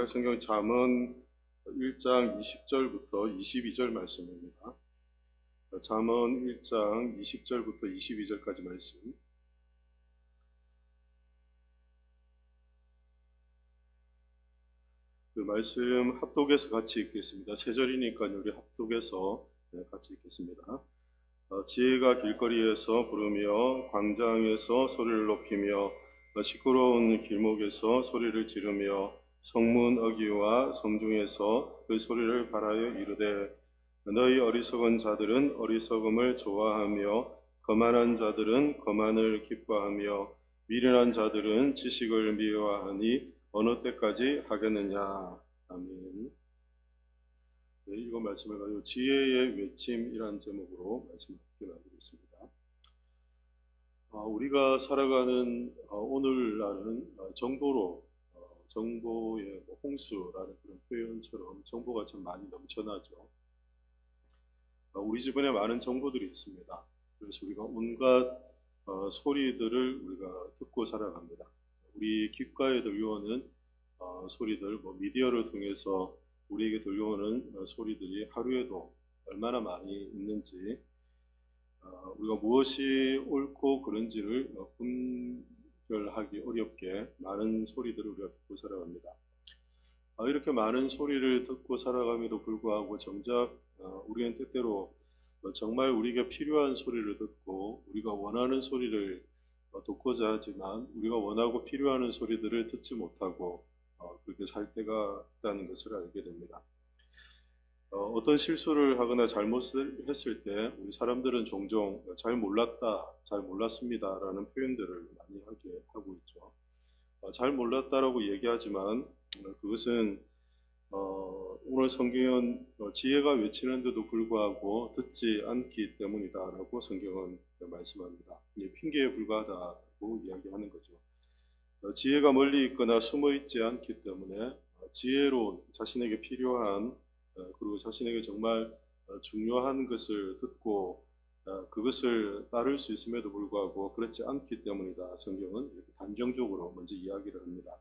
구약 성경 잠언 1장 20절부터 22절 말씀입니다. 잠언 1장 20절부터 22절까지 말씀. 그 말씀 합독해서 같이 읽겠습니다. 세 절이니까 우리 합독해서 같이 읽겠습니다. 지혜가 길거리에서 부르며 광장에서 소리를 높이며 시끄러운 길목에서 소리를 지르며 성문 어귀와 성중에서 그 소리를 발하여 이르되 너희 어리석은 자들은 어리석음을 좋아하며 거만한 자들은 거만을 기뻐하며 미련한 자들은 지식을 미워하니 어느 때까지 하겠느냐. 아멘. 네, 이번 말씀을 가지고 지혜의 외침이라는 제목으로 말씀을 나누겠습니다. 우리가 살아가는 오늘날은 정보의 홍수라는 그런 표현처럼 정보가 참 많이 넘쳐나죠. 우리 주변에 많은 정보들이 있습니다. 그래서 우리가 온갖 소리들을 우리가 듣고 살아갑니다. 우리 귓가에 들려오는 소리들, 미디어를 통해서 우리에게 들려오는 소리들이 하루에도 얼마나 많이 있는지, 우리가 무엇이 옳고 그른지를 분별하기 어렵게 많은 소리들을 우리가 듣고 살아갑니다. 이렇게 많은 소리를 듣고 살아감에도 불구하고 정작 우리는 때때로 정말 우리에게 필요한 소리를 듣고 우리가 원하는 소리를 듣고자 하지만 우리가 원하고 필요한 소리들을 듣지 못하고 그렇게 살 때가 있다는 것을 알게 됩니다. 어떤 실수를 하거나 잘못을 했을 때 우리 사람들은 종종 잘 몰랐다, 잘 몰랐습니다 라는 표현들을 많이 하게 하고 있죠. 잘 몰랐다라고 얘기하지만 그것은 오늘 성경은 지혜가 외치는데도 불구하고 듣지 않기 때문이다라고 성경은 말씀합니다. 핑계에 불과하다고 이야기하는 거죠. 지혜가 멀리 있거나 숨어 있지 않기 때문에 지혜로운 자신에게 필요한 그리고 자신에게 정말 중요한 것을 듣고 그것을 따를 수 있음에도 불구하고 그렇지 않기 때문이다. 성경은 이렇게 단정적으로 먼저 이야기를 합니다.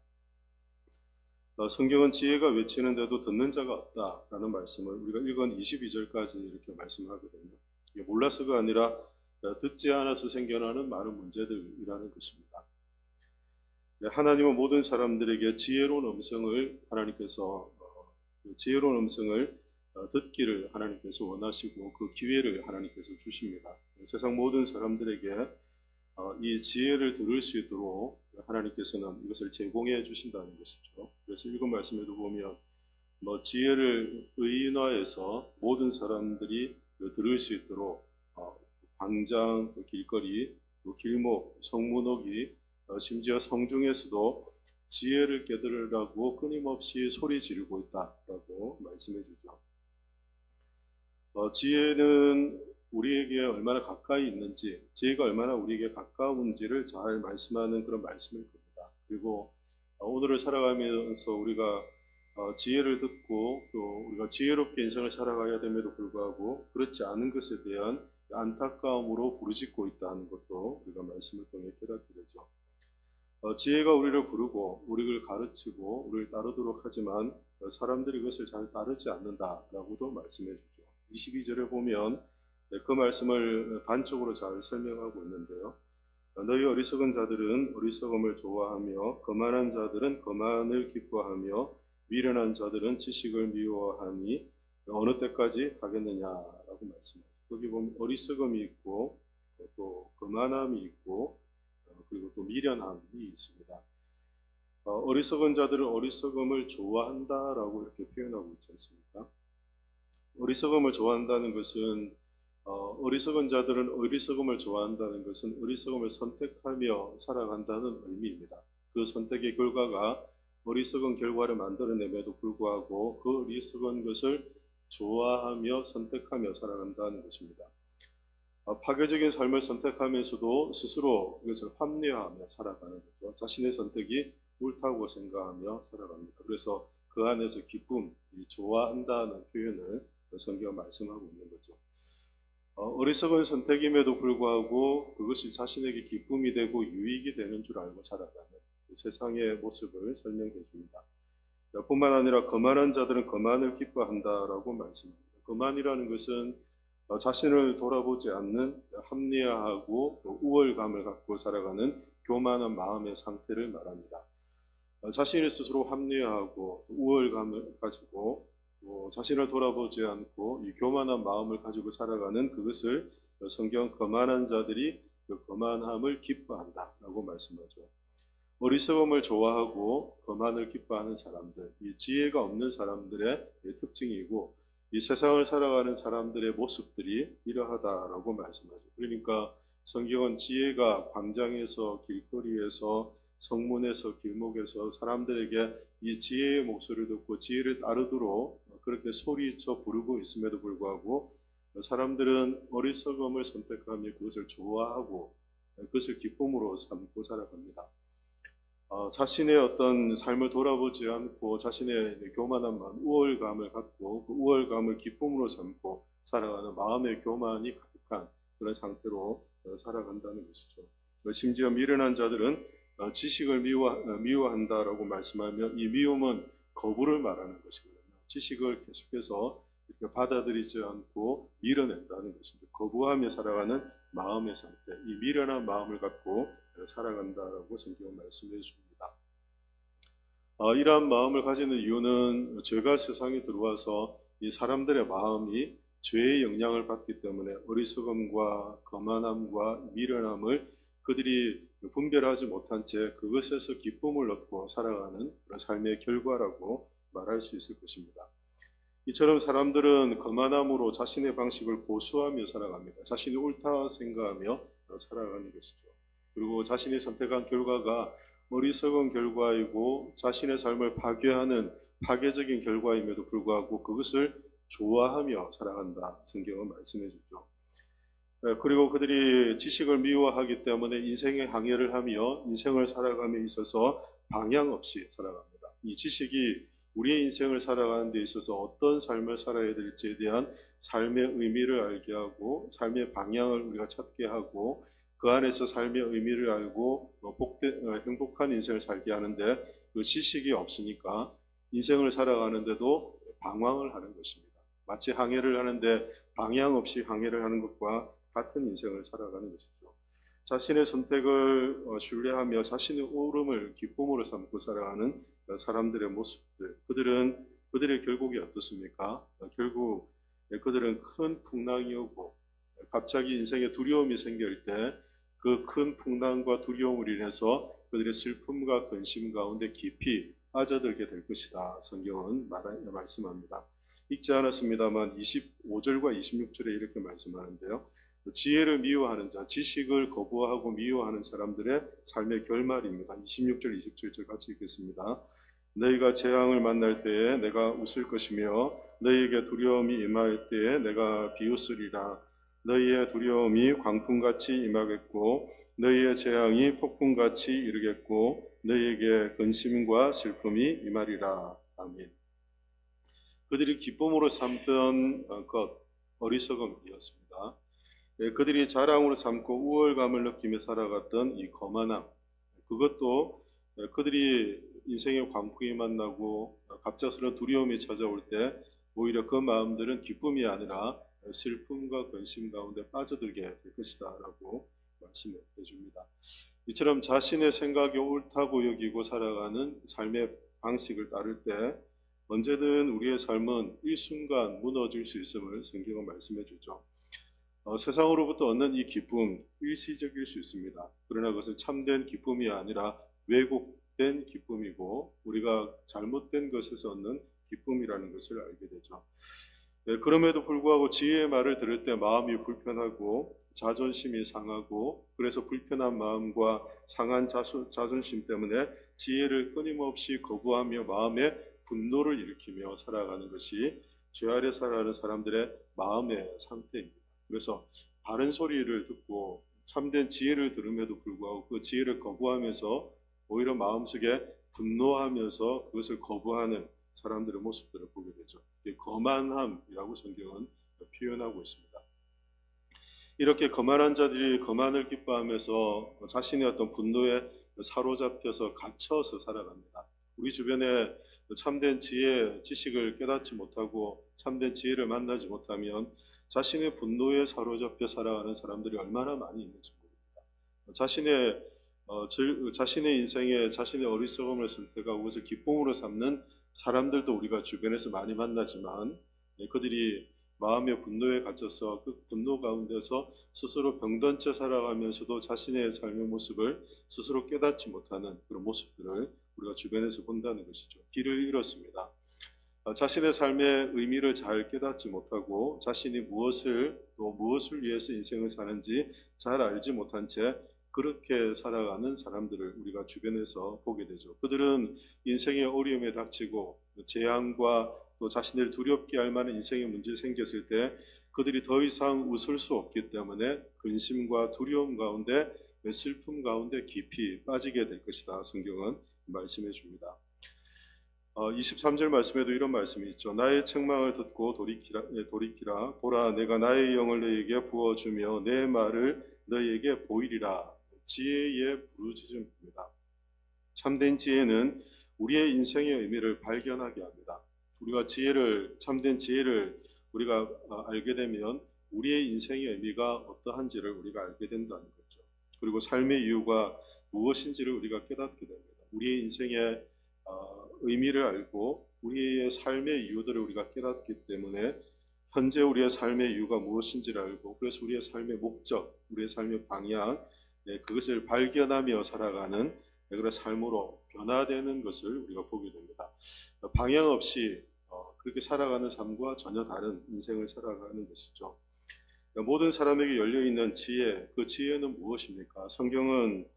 성경은 지혜가 외치는데도 듣는 자가 없다라는 말씀을 우리가 읽은 22절까지 이렇게 말씀하거든요. 이게 몰라서가 아니라 듣지 않아서 생겨나는 많은 문제들이라는 것입니다. 하나님은 모든 사람들에게 지혜로운 음성을 듣기를 하나님께서 원하시고 그 기회를 하나님께서 주십니다. 세상 모든 사람들에게 이 지혜를 들을 수 있도록 하나님께서는 이것을 제공해 주신다는 것이죠. 그래서 읽은 말씀에도 보면 지혜를 의인화해서 모든 사람들이 들을 수 있도록 광장, 길거리, 길목, 성문어기, 심지어 성중에서도 지혜를 깨달으라고 끊임없이 소리 지르고 있다라고 말씀해 주죠. 지혜는 우리에게 얼마나 가까이 있는지, 지혜가 얼마나 우리에게 가까운지를 잘 말씀하는 그런 말씀일 겁니다. 그리고 오늘을 살아가면서 우리가 지혜를 듣고 또 우리가 지혜롭게 인생을 살아가야 됨에도 불구하고 그렇지 않은 것에 대한 안타까움으로 부르짖고 있다는 것도 우리가 말씀을 통해 깨닫게 되죠. 지혜가 우리를 부르고 우리를 가르치고 우리를 따르도록 하지만 사람들이 그것을 잘 따르지 않는다라고도 말씀해 주죠. 22절에 보면 그 말씀을 단적으로 잘 설명하고 있는데요. 너희 어리석은 자들은 어리석음을 좋아하며 거만한 자들은 거만을 기뻐하며 미련한 자들은 지식을 미워하니 어느 때까지 하겠느냐라고 말씀합니다. 거기 보면 어리석음이 있고 또 거만함이 있고 그리고 또 미련함이 있습니다. 어리석은 자들은 어리석음을 좋아한다라고 이렇게 표현하고 있지 않습니까? 어리석음을 좋아한다는 것은 어리석은 자들은 어리석음을 좋아한다는 것은 어리석음을 선택하며 살아간다는 의미입니다. 그 선택의 결과가 어리석은 결과를 만들어냄에도 불구하고 그 어리석은 것을 좋아하며 선택하며 살아간다는 것입니다. 파괴적인 삶을 선택하면서도 스스로 이것을 합리화하며 살아가는 거죠. 자신의 선택이 옳다고 생각하며 살아갑니다. 그래서 그 안에서 기쁨, 좋아한다는 표현을 성경은 말씀하고 있는 거죠. 어리석은 선택임에도 불구하고 그것이 자신에게 기쁨이 되고 유익이 되는 줄 알고 살아가는 세상의 모습을 설명해 줍니다. 뿐만 아니라 거만한 자들은 거만을 기뻐한다라고 말씀합니다. 거만이라는 것은 자신을 돌아보지 않는 합리화하고 또 우월감을 갖고 살아가는 교만한 마음의 상태를 말합니다. 자신을 스스로 합리화하고 우월감을 가지고 자신을 돌아보지 않고 이 교만한 마음을 가지고 살아가는 그것을 성경 거만한 자들이 그 거만함을 기뻐한다라고 말씀하죠. 어리석음을 좋아하고 거만을 기뻐하는 사람들, 이 지혜가 없는 사람들의 특징이고 이 세상을 살아가는 사람들의 모습들이 이러하다라고 말씀하죠. 그러니까 성경은 지혜가 광장에서 길거리에서 성문에서 길목에서 사람들에게 이 지혜의 목소리를 듣고 지혜를 따르도록 그렇게 소리쳐 부르고 있음에도 불구하고 사람들은 어리석음을 선택하며 그것을 좋아하고 그것을 기쁨으로 삼고 살아갑니다. 자신의 어떤 삶을 돌아보지 않고 자신의 교만한 마음, 우월감을 갖고 그 우월감을 기쁨으로 삼고 살아가는 마음의 교만이 가득한 그런 상태로 살아간다는 것이죠. 심지어 미련한 자들은 지식을 미워한다라고 말씀하며 이 미움은 거부를 말하는 것이거든요. 지식을 계속해서 이렇게 받아들이지 않고 밀어낸다는 것입니다. 거부하며 살아가는 마음의 상태, 이 미련한 마음을 갖고 살아간다라고 성경은 말씀해 줍니다. 이러한 마음을 가지는 이유는 죄가 세상에 들어와서 이 사람들의 마음이 죄의 영향을 받기 때문에 어리석음과 거만함과 미련함을 그들이 분별하지 못한 채 그것에서 기쁨을 얻고 살아가는 그런 삶의 결과라고 말할 수 있을 것입니다. 이처럼 사람들은 거만함으로 자신의 방식을 고수하며 살아갑니다. 자신이 옳다 생각하며 살아가는 것이죠. 그리고 자신이 선택한 결과가 어리석은 결과이고 자신의 삶을 파괴하는 파괴적인 결과임에도 불구하고 그것을 좋아하며 살아간다. 성경은 말씀해 주죠. 그리고 그들이 지식을 미워하기 때문에 인생의 항해를 하며 인생을 살아감에 있어서 방향 없이 살아갑니다. 이 지식이 우리의 인생을 살아가는 데 있어서 어떤 삶을 살아야 될지에 대한 삶의 의미를 알게 하고 삶의 방향을 우리가 찾게 하고 그 안에서 삶의 의미를 알고 행복한 인생을 살게 하는데 그 지식이 없으니까 인생을 살아가는데도 방황을 하는 것입니다. 마치 항해를 하는데 방향 없이 항해를 하는 것과 같은 인생을 살아가는 것이죠. 자신의 선택을 신뢰하며 자신의 옳음을 기쁨으로 삼고 살아가는 사람들의 모습들, 그들의 결국이 어떻습니까? 결국 그들은 큰 풍랑이 오고 갑자기 인생에 두려움이 생길 때 그 큰 풍랑과 두려움을 인해서 그들의 슬픔과 근심 가운데 깊이 빠져들게 될 것이다. 성경은 말씀합니다. 읽지 않았습니다만 25절과 26절에 이렇게 말씀하는데요. 지혜를 미워하는 자, 지식을 거부하고 미워하는 사람들의 삶의 결말입니다. 26절, 27절 같이 읽겠습니다. 너희가 재앙을 만날 때에 내가 웃을 것이며 너희에게 두려움이 임할 때에 내가 비웃으리라. 너희의 두려움이 광풍같이 임하겠고 너희의 재앙이 폭풍같이 이르겠고 너희에게 근심과 슬픔이 임하리라. 아멘. 그들이 기쁨으로 삼던 것, 어리석음이었습니다. 그들이 자랑으로 삼고 우월감을 느끼며 살아갔던 이 거만함, 그것도 그들이 인생의 광풍이 만나고 갑작스러운 두려움이 찾아올 때 오히려 그 마음들은 기쁨이 아니라 슬픔과 근심 가운데 빠져들게 될 것이다 라고 말씀해 줍니다. 이처럼 자신의 생각이 옳다고 여기고 살아가는 삶의 방식을 따를 때 언제든 우리의 삶은 일순간 무너질 수 있음을 성경은 말씀해 주죠. 세상으로부터 얻는 이 기쁨 일시적일 수 있습니다. 그러나 그것은 참된 기쁨이 아니라 왜곡된 기쁨이고 우리가 잘못된 것에서 얻는 기쁨이라는 것을 알게 되죠. 그럼에도 불구하고 지혜의 말을 들을 때 마음이 불편하고 자존심이 상하고 그래서 불편한 마음과 상한 자존심 때문에 지혜를 끊임없이 거부하며 마음에 분노를 일으키며 살아가는 것이 죄 아래 살아가는 사람들의 마음의 상태입니다. 그래서 바른 소리를 듣고 참된 지혜를 들음에도 불구하고 그 지혜를 거부하면서 오히려 마음속에 분노하면서 그것을 거부하는 사람들의 모습들을 보게 되죠. 거만함이라고 성경은 표현하고 있습니다. 이렇게 거만한 자들이 거만을 기뻐하면서 자신의 어떤 분노에 사로잡혀서 갇혀서 살아갑니다. 우리 주변에 참된 지혜, 지식을 깨닫지 못하고 참된 지혜를 만나지 못하면 자신의 분노에 사로잡혀 살아가는 사람들이 얼마나 많이 있는지 모릅니다. 자신의 인생에 자신의 어리석음을 선택하고 그것을 기쁨으로 삼는 사람들도 우리가 주변에서 많이 만나지만 그들이 마음의 분노에 갇혀서 그 분노 가운데서 스스로 병든 채 살아가면서도 자신의 삶의 모습을 스스로 깨닫지 못하는 그런 모습들을 우리가 주변에서 본다는 것이죠. 길을 잃었습니다. 자신의 삶의 의미를 잘 깨닫지 못하고 자신이 무엇을 위해서 인생을 사는지 잘 알지 못한 채 그렇게 살아가는 사람들을 우리가 주변에서 보게 되죠. 그들은 인생의 어려움에 닥치고 재앙과 또 자신을 두렵게 할 만한 인생의 문제가 생겼을 때 그들이 더 이상 웃을 수 없기 때문에 근심과 두려움 가운데 슬픔 가운데 깊이 빠지게 될 것이다. 성경은 말씀해 줍니다. 23절 말씀에도 이런 말씀이 있죠. 나의 책망을 듣고 돌이키라. 보라, 내가 나의 영을 너에게 부어주며 내 말을 너에게 보이리라. 지혜의 부르짖음입니다. 참된 지혜는 우리의 인생의 의미를 발견하게 합니다. 우리가 참된 지혜를 우리가 알게 되면 우리의 인생의 의미가 어떠한지를 우리가 알게 된다는 거죠. 그리고 삶의 이유가 무엇인지를 우리가 깨닫게 됩니다. 우리의 인생의 의미를 알고 우리의 삶의 이유들을 우리가 깨닫기 때문에 현재 우리의 삶의 이유가 무엇인지를 알고 그래서 우리의 삶의 목적, 우리의 삶의 방향, 그것을 발견하며 살아가는 그런 삶으로 변화되는 것을 우리가 보게 됩니다. 방향 없이 그렇게 살아가는 삶과 전혀 다른 인생을 살아가는 것이죠. 모든 사람에게 열려있는 지혜, 그 지혜는 무엇입니까? 성경은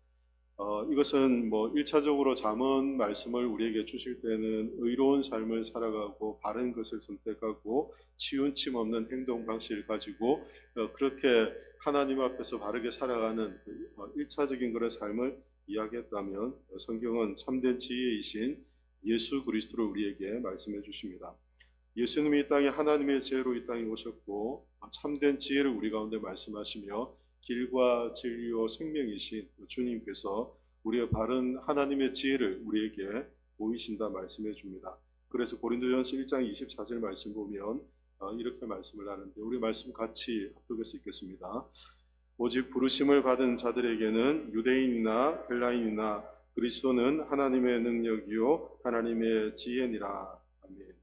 이것은 1차적으로 잠언 말씀을 우리에게 주실 때는 의로운 삶을 살아가고 바른 것을 선택하고 치운침 없는 행동 방식을 가지고 그렇게 하나님 앞에서 바르게 살아가는 1차적인 그런 삶을 이야기했다면 성경은 참된 지혜이신 예수 그리스도를 우리에게 말씀해 주십니다. 예수님이 이 땅에 하나님의 지혜로 이 땅에 오셨고 참된 지혜를 우리 가운데 말씀하시며 길과 진리와 생명이신 주님께서 우리의 바른 하나님의 지혜를 우리에게 보이신다 말씀해 줍니다. 그래서 고린도전서 1장 24절 말씀 보면 이렇게 말씀을 하는데 우리 말씀 같이 합독해서 읽겠습니다. 오직 부르심을 받은 자들에게는 유대인이나 헬라인이나 그리스도는 하나님의 능력이요 하나님의 지혜니라. 아멘.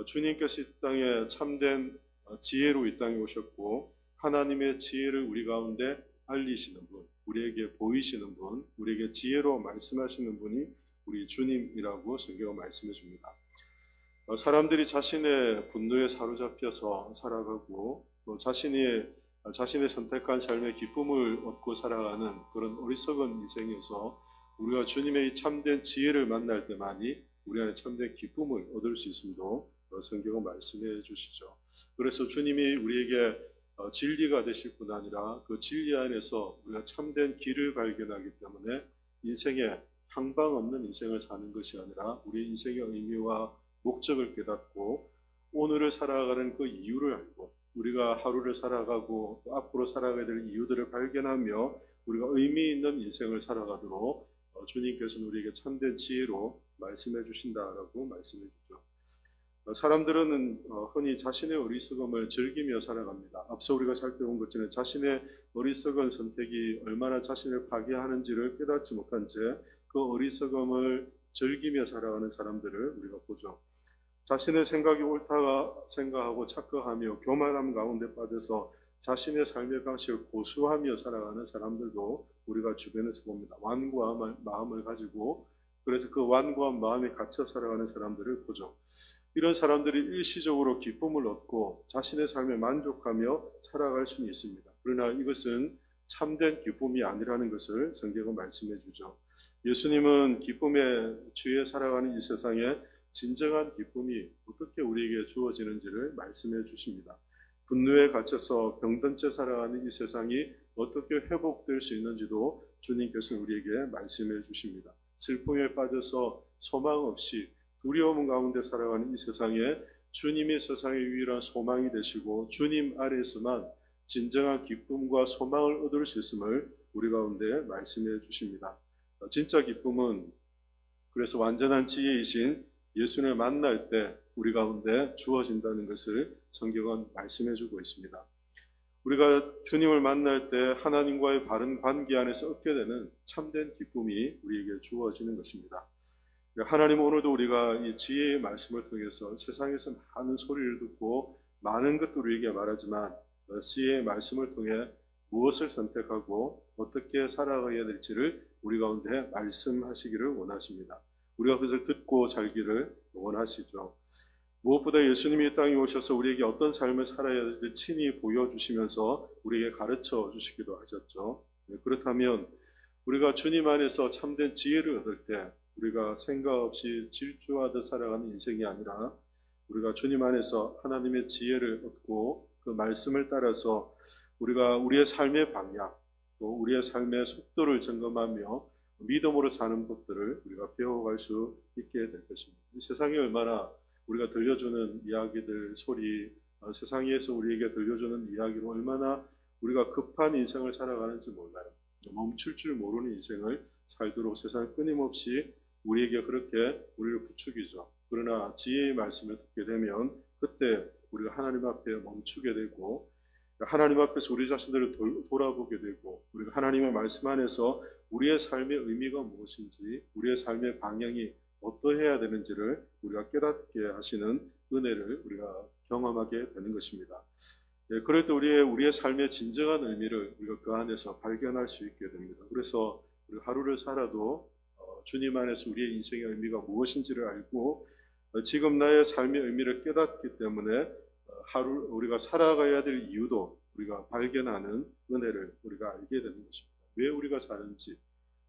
주님께서 이 땅에 참된 지혜로 이 땅에 오셨고 하나님의 지혜를 우리 가운데 알리시는 분, 우리에게 보이시는 분, 우리에게 지혜로 말씀하시는 분이 우리 주님이라고 성경은 말씀해 줍니다. 사람들이 자신의 분노에 사로잡혀서 살아가고 또 자신의 선택한 삶의 기쁨을 얻고 살아가는 그런 어리석은 인생에서 우리가 주님의 이 참된 지혜를 만날 때만이 우리 안에 참된 기쁨을 얻을 수 있음도 성경은 말씀해 주시죠. 그래서 주님이 우리에게 진리가 되실 뿐 아니라 그 진리 안에서 우리가 참된 길을 발견하기 때문에 인생에 항방 없는 인생을 사는 것이 아니라 우리 인생의 의미와 목적을 깨닫고 오늘을 살아가는 그 이유를 알고 우리가 하루를 살아가고 또 앞으로 살아가야 될 이유들을 발견하며 우리가 의미 있는 인생을 살아가도록 주님께서는 우리에게 참된 지혜로 말씀해 주신다라고 말씀해 주죠. 사람들은 흔히 자신의 어리석음을 즐기며 살아갑니다. 앞서 우리가 살펴본 것처럼 자신의 어리석은 선택이 얼마나 자신을 파괴하는지를 깨닫지 못한 채 그 어리석음을 즐기며 살아가는 사람들을 우리가 보죠. 자신의 생각이 옳다가 생각하고 착각하며 교만함 가운데 빠져서 자신의 삶의 방식을 고수하며 살아가는 사람들도 우리가 주변에서 봅니다. 완고한 마음을 가지고 그래서 그 완고한 마음에 갇혀 살아가는 사람들을 보죠. 이런 사람들이 일시적으로 기쁨을 얻고 자신의 삶에 만족하며 살아갈 수는 있습니다. 그러나 이것은 참된 기쁨이 아니라는 것을 성경은 말씀해 주죠. 예수님은 기쁨의 주에 살아가는 이 세상에 진정한 기쁨이 어떻게 우리에게 주어지는지를 말씀해 주십니다. 분노에 갇혀서 병든 채 살아가는 이 세상이 어떻게 회복될 수 있는지도 주님께서 우리에게 말씀해 주십니다. 슬픔에 빠져서 소망 없이 두려움 가운데 살아가는 이 세상에 주님이 세상의 유일한 소망이 되시고 주님 아래에서만 진정한 기쁨과 소망을 얻을 수 있음을 우리 가운데 말씀해 주십니다. 진짜 기쁨은 그래서 완전한 지혜이신 예수님을 만날 때 우리 가운데 주어진다는 것을 성경은 말씀해 주고 있습니다. 우리가 주님을 만날 때 하나님과의 바른 관계 안에서 얻게 되는 참된 기쁨이 우리에게 주어지는 것입니다. 하나님, 오늘도 우리가 이 지혜의 말씀을 통해서 세상에서 많은 소리를 듣고 많은 것들 우리에게 말하지만 지혜의 말씀을 통해 무엇을 선택하고 어떻게 살아가야 될지를 우리 가운데 말씀하시기를 원하십니다. 우리가 그것을 듣고 살기를 원하시죠. 무엇보다 예수님이 이 땅에 오셔서 우리에게 어떤 삶을 살아야 될지 친히 보여주시면서 우리에게 가르쳐 주시기도 하셨죠. 그렇다면 우리가 주님 안에서 참된 지혜를 얻을 때 우리가 생각 없이 질주하듯 살아가는 인생이 아니라 우리가 주님 안에서 하나님의 지혜를 얻고 그 말씀을 따라서 우리가 우리의 삶의 방향, 또 우리의 삶의 속도를 점검하며 믿음으로 사는 것들을 우리가 배워갈 수 있게 될 것입니다. 이 세상이 얼마나 우리가 들려주는 이야기들, 소리, 세상에서 우리에게 들려주는 이야기로 얼마나 우리가 급한 인생을 살아가는지 몰라요. 멈출 줄 모르는 인생을 살도록 세상이 끊임없이 우리에게 그렇게 우리를 부추기죠. 그러나 지혜의 말씀을 듣게 되면 그때 우리가 하나님 앞에 멈추게 되고 하나님 앞에서 우리 자신들을 돌아보게 되고 우리가 하나님의 말씀 안에서 우리의 삶의 의미가 무엇인지 우리의 삶의 방향이 어떠해야 되는지를 우리가 깨닫게 하시는 은혜를 우리가 경험하게 되는 것입니다. 그럴 때 우리의 삶의 진정한 의미를 우리가 그 안에서 발견할 수 있게 됩니다. 그래서 우리가 하루를 살아도 주님 안에서 우리의 인생의 의미가 무엇인지를 알고 지금 나의 삶의 의미를 깨닫기 때문에 하루 우리가 살아가야 될 이유도 우리가 발견하는 은혜를 우리가 알게 되는 것입니다. 왜 우리가 사는지,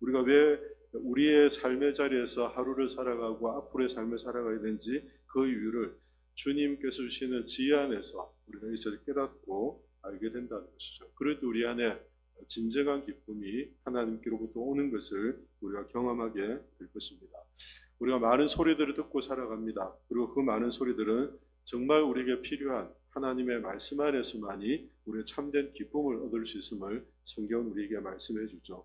우리가 왜 우리의 삶의 자리에서 하루를 살아가고 앞으로의 삶을 살아가야 되는지 그 이유를 주님께서 주시는 지혜 안에서 우리가 이것을 깨닫고 알게 된다는 것이죠. 그럴 때 우리 안에 진정한 기쁨이 하나님께로부터 오는 것을 우리가 경험하게 될 것입니다. 우리가 많은 소리들을 듣고 살아갑니다. 그리고 그 많은 소리들은 정말 우리에게 필요한 하나님의 말씀 안에서만이 우리의 참된 기쁨을 얻을 수 있음을 성경은 우리에게 말씀해 주죠.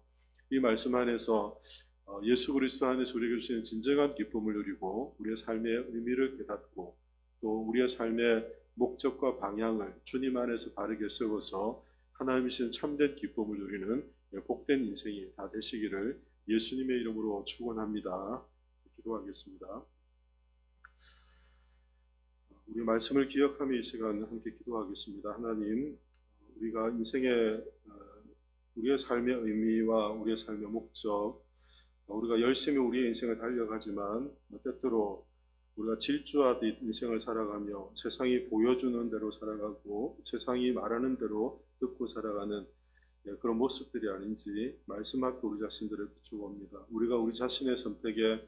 이 말씀 안에서 예수 그리스도 안에서 우리에게 주시는 진정한 기쁨을 누리고 우리의 삶의 의미를 깨닫고 또 우리의 삶의 목적과 방향을 주님 안에서 바르게 세워서 하나님이신 참된 기쁨을 누리는 복된 인생이 다 되시기를 예수님의 이름으로 축원합니다. 기도하겠습니다. 우리 말씀을 기억하며 이 시간 함께 기도하겠습니다. 하나님, 우리가 인생의 우리의 삶의 의미와 우리의 삶의 목적, 우리가 열심히 우리의 인생을 달려가지만 때때로 우리가 질주하듯 인생을 살아가며 세상이 보여주는 대로 살아가고 세상이 말하는 대로 듣고 살아가는 그런 모습들이 아닌지 말씀 앞에 우리 자신들을 비추옵니다. 우리가 우리 자신의 선택에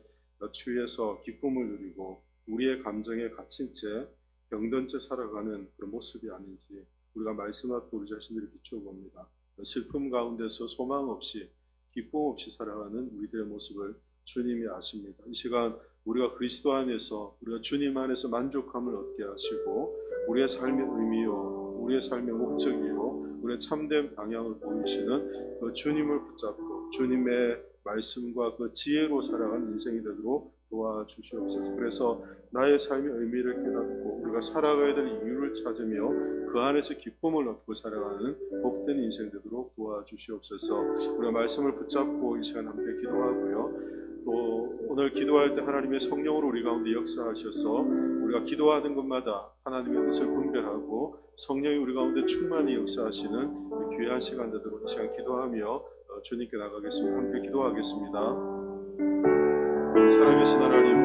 취해서 기쁨을 누리고 우리의 감정에 갇힌 채 병든 채 살아가는 그런 모습이 아닌지 우리가 말씀 앞에 우리 자신들을 비추어봅니다. 슬픔 가운데서 소망 없이 기쁨 없이 살아가는 우리들의 모습을 주님이 아십니다. 이 시간 우리가 그리스도 안에서 우리가 주님 안에서 만족함을 얻게 하시고 우리의 삶의 의미요 우리의 삶의 목적이요 우리의 참된 방향을 보이시는 그 주님을 붙잡고 주님의 말씀과 그 지혜로 살아가는 인생이 되도록 도와주시옵소서. 그래서 나의 삶의 의미를 깨닫고 우리가 살아가야 될 이유를 찾으며 그 안에서 기쁨을 얻고 살아가는 복된 인생 되도록 도와주시옵소서. 우리가 말씀을 붙잡고 이 시간 함께 기도하고요. 또 오늘 기도할 때 하나님의 성령으로 우리 가운데 역사하셔서 우리가 기도하는 것마다 하나님의 뜻을 분별하고 성령이 우리 가운데 충만히 역사하시는 귀한 시간 되도록 이 시간 기도하며 주님께 나가겠습니다. 함께 기도하겠습니다. 살아계신 하나님,